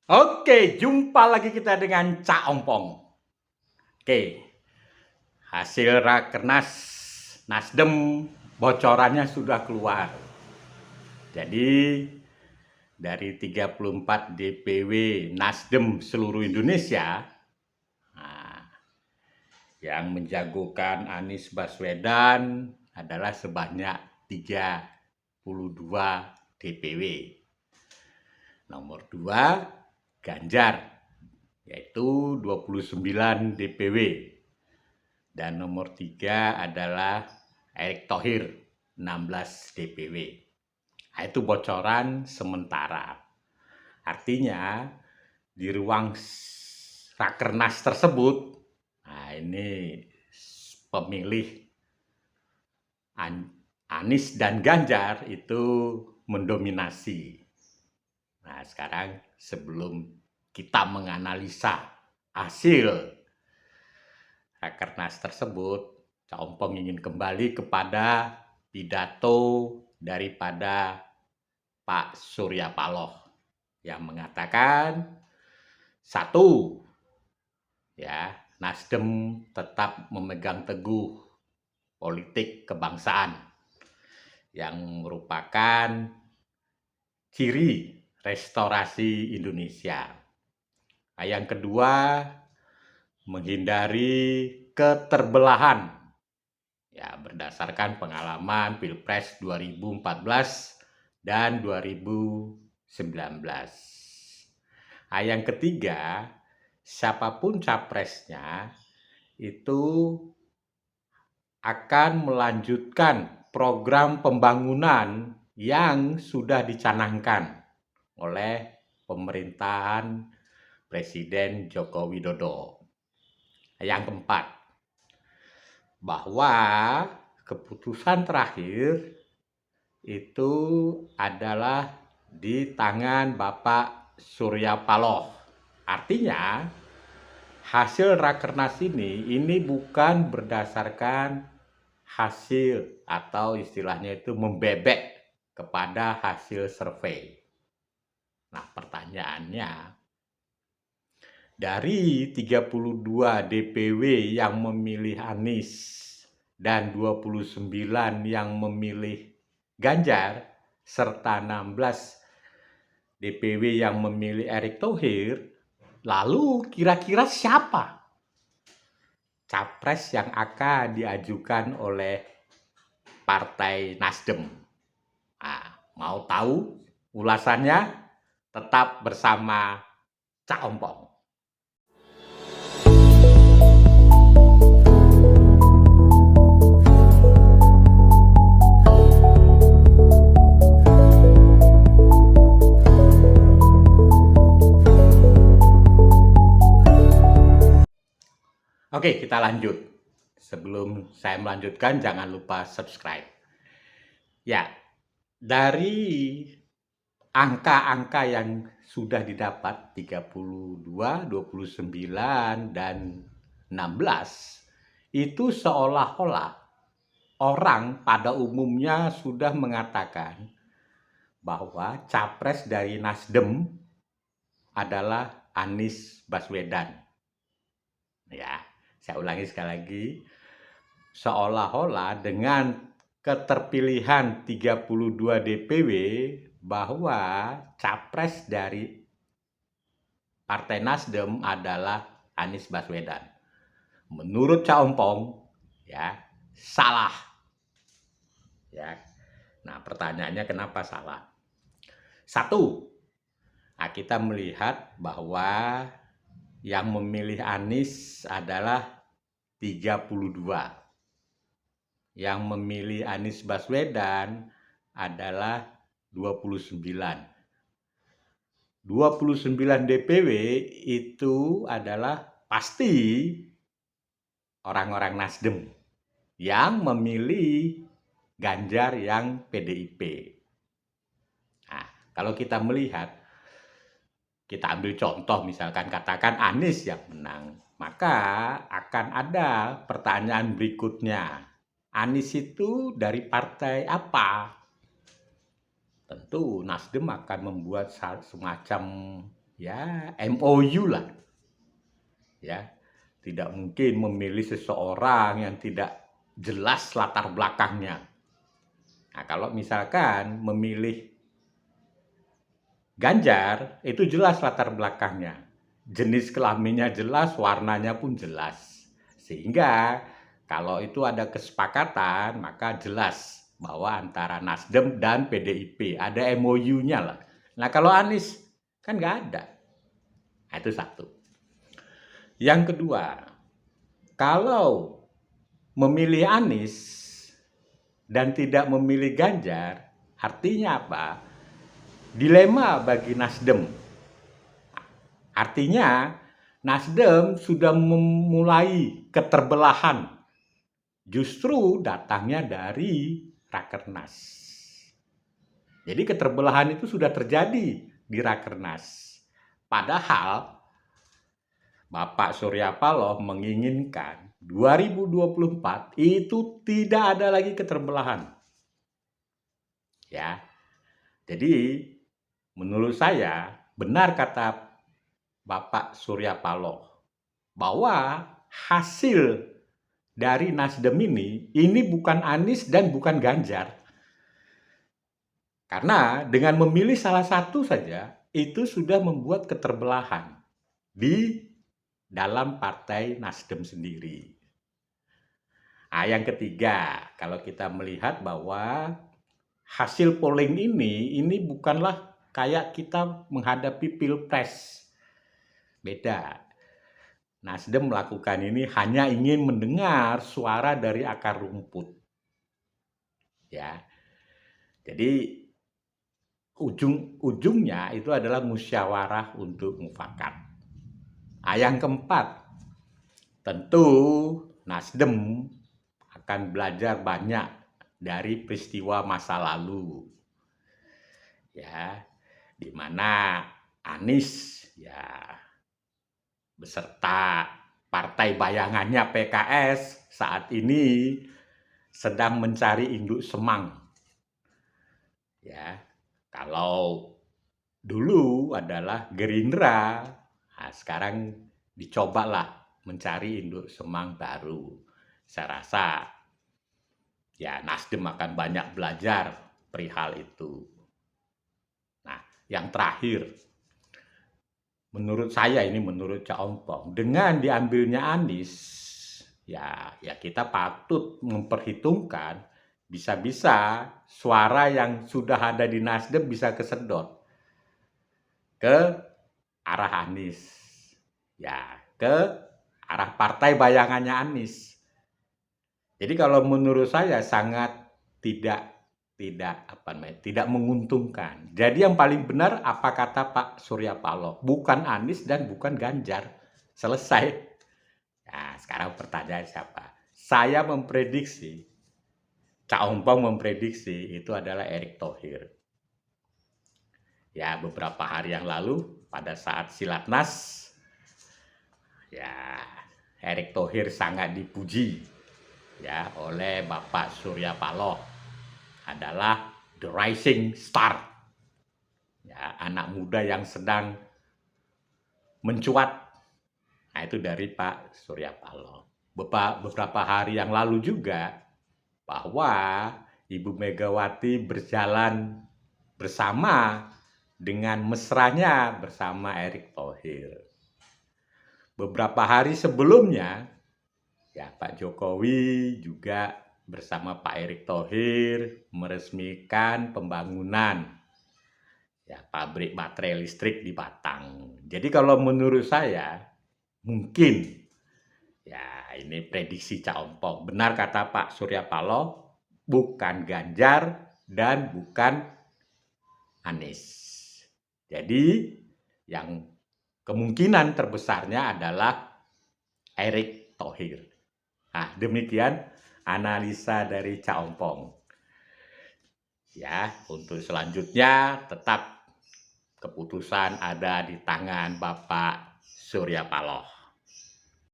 Oke, jumpa lagi kita dengan Cak Ompong. Oke, hasil Rakernas Nasdem bocorannya sudah keluar. Jadi dari 34 DPW Nasdem seluruh Indonesia, nah, yang menjagokan Anies Baswedan adalah sebanyak 32 DPW. Nomor 2 Ganjar, yaitu 29 DPW. Dan nomor 3 adalah Erick Thohir, 16 DPW. Nah, itu bocoran sementara. Artinya di ruang Rakernas tersebut, nah ini pemilih Anies dan Ganjar itu mendominasi. Nah, sekarang sebelum kita menganalisa hasil Rakernas tersebut, Cak Ompong ingin kembali kepada pidato daripada Pak Surya Paloh yang mengatakan, satu, ya, Nasdem tetap memegang teguh politik kebangsaan yang merupakan ciri restorasi Indonesia. Nah, yang kedua, menghindari keterbelahan, ya, berdasarkan pengalaman Pilpres 2014 dan 2019. Nah, yang ketiga, siapapun capresnya itu akan melanjutkan program pembangunan yang sudah dicanangkan oleh pemerintahan Presiden Joko Widodo. Yang keempat, bahwa keputusan terakhir itu adalah di tangan Bapak Surya Paloh. Artinya hasil Rakernas ini bukan berdasarkan hasil atau istilahnya itu membebek kepada hasil survei. Nah, pertanyaannya, dari 32 DPW yang memilih Anies dan 29 yang memilih Ganjar serta 16 DPW yang memilih Erick Thohir, lalu kira-kira siapa capres yang akan diajukan oleh Partai Nasdem? Nah, mau tahu ulasannya? Tetap bersama Cak Ompong. Oke, kita lanjut. Sebelum saya melanjutkan, jangan lupa subscribe. Ya, dari angka-angka yang sudah didapat 32, 29, dan 16, itu seolah-olah orang pada umumnya sudah mengatakan bahwa capres dari Nasdem adalah Anies Baswedan. Ya, saya ulangi sekali lagi, seolah-olah dengan keterpilihan 32 DPW bahwa capres dari Partai Nasdem adalah Anies Baswedan. Menurut Cak Ompong, ya, salah. Ya. Nah, pertanyaannya kenapa salah? Satu, nah kita melihat bahwa yang memilih Anies adalah 32. Yang memilih Anies Baswedan adalah 29. 29 DPW itu adalah pasti orang-orang Nasdem yang memilih Ganjar yang PDIP. Nah, kalau kita melihat, kita ambil contoh misalkan katakan Anies yang menang, maka akan ada pertanyaan berikutnya. Anies itu dari partai apa? Tentu Nasdem akan membuat semacam ya MOU lah. Ya, tidak mungkin memilih seseorang yang tidak jelas latar belakangnya. Nah, kalau misalkan memilih Ganjar, itu jelas latar belakangnya. Jenis kelaminnya jelas, warnanya pun jelas. Sehingga kalau itu ada kesepakatan, maka jelas bahwa antara Nasdem dan PDIP ada MOU-nya lah. Nah, kalau Anies kan nggak ada. Nah, itu satu. Yang kedua, kalau memilih Anies dan tidak memilih Ganjar, artinya apa? Dilema bagi Nasdem. Artinya Nasdem sudah memulai keterbelahan. Justru datangnya dari Rakernas. Jadi keterbelahan itu sudah terjadi di Rakernas. Padahal Bapak Surya Paloh menginginkan 2024 itu tidak ada lagi keterbelahan. Ya. Jadi menurut saya benar kata Bapak Surya Paloh bahwa hasil dari Nasdem ini bukan Anies dan bukan Ganjar. Karena dengan memilih salah satu saja itu sudah membuat keterbelahan di dalam partai Nasdem sendiri. Nah, yang ketiga, kalau kita melihat bahwa hasil polling ini bukanlah kayak kita menghadapi pilpres. Beda. Nasdem melakukan ini hanya ingin mendengar suara dari akar rumput. Ya. Jadi ujung-ujungnya itu adalah musyawarah untuk mufakat. Nah, yang keempat, tentu Nasdem akan belajar banyak dari peristiwa masa lalu. Ya, di mana Anies ya beserta partai bayangannya PKS saat ini sedang mencari induk semang. Ya, kalau dulu adalah Gerindra, nah sekarang dicobalah mencari induk semang baru. Saya rasa ya Nasdem akan banyak belajar perihal itu. Nah, yang terakhir, menurut saya ini menurut Cak Ompong, dengan diambilnya Anies, ya kita patut memperhitungkan bisa-bisa suara yang sudah ada di Nasdem bisa kesedot ke arah Anies. Ya, ke arah partai bayangannya Anies. Jadi kalau menurut saya sangat tidak menguntungkan. Jadi yang paling benar apa kata Pak Surya Paloh, bukan Anies dan bukan Ganjar. Selesai. Nah, sekarang pertanyaan siapa? Saya memprediksi, Cak Ompong memprediksi itu adalah Erick Thohir. Ya, beberapa hari yang lalu pada saat Silatnas, ya Erick Thohir sangat dipuji ya oleh Bapak Surya Paloh, adalah the rising star, ya anak muda yang sedang mencuat. Nah, itu dari Pak Surya Paloh. Beberapa hari yang lalu juga bahwa Ibu Megawati berjalan bersama dengan mesranya bersama Erick Thohir. Beberapa hari sebelumnya ya Pak Jokowi juga bersama Pak Erick Thohir meresmikan pembangunan ya pabrik baterai listrik di Batang. Jadi kalau menurut saya mungkin ya ini prediksi Cak Ompong. Benar kata Pak Surya Paloh, bukan Ganjar dan bukan Anies. Jadi yang kemungkinan terbesarnya adalah Erick Thohir. Nah, demikian analisa dari Cak Ompong. Ya, untuk selanjutnya tetap keputusan ada di tangan Bapak Surya Paloh.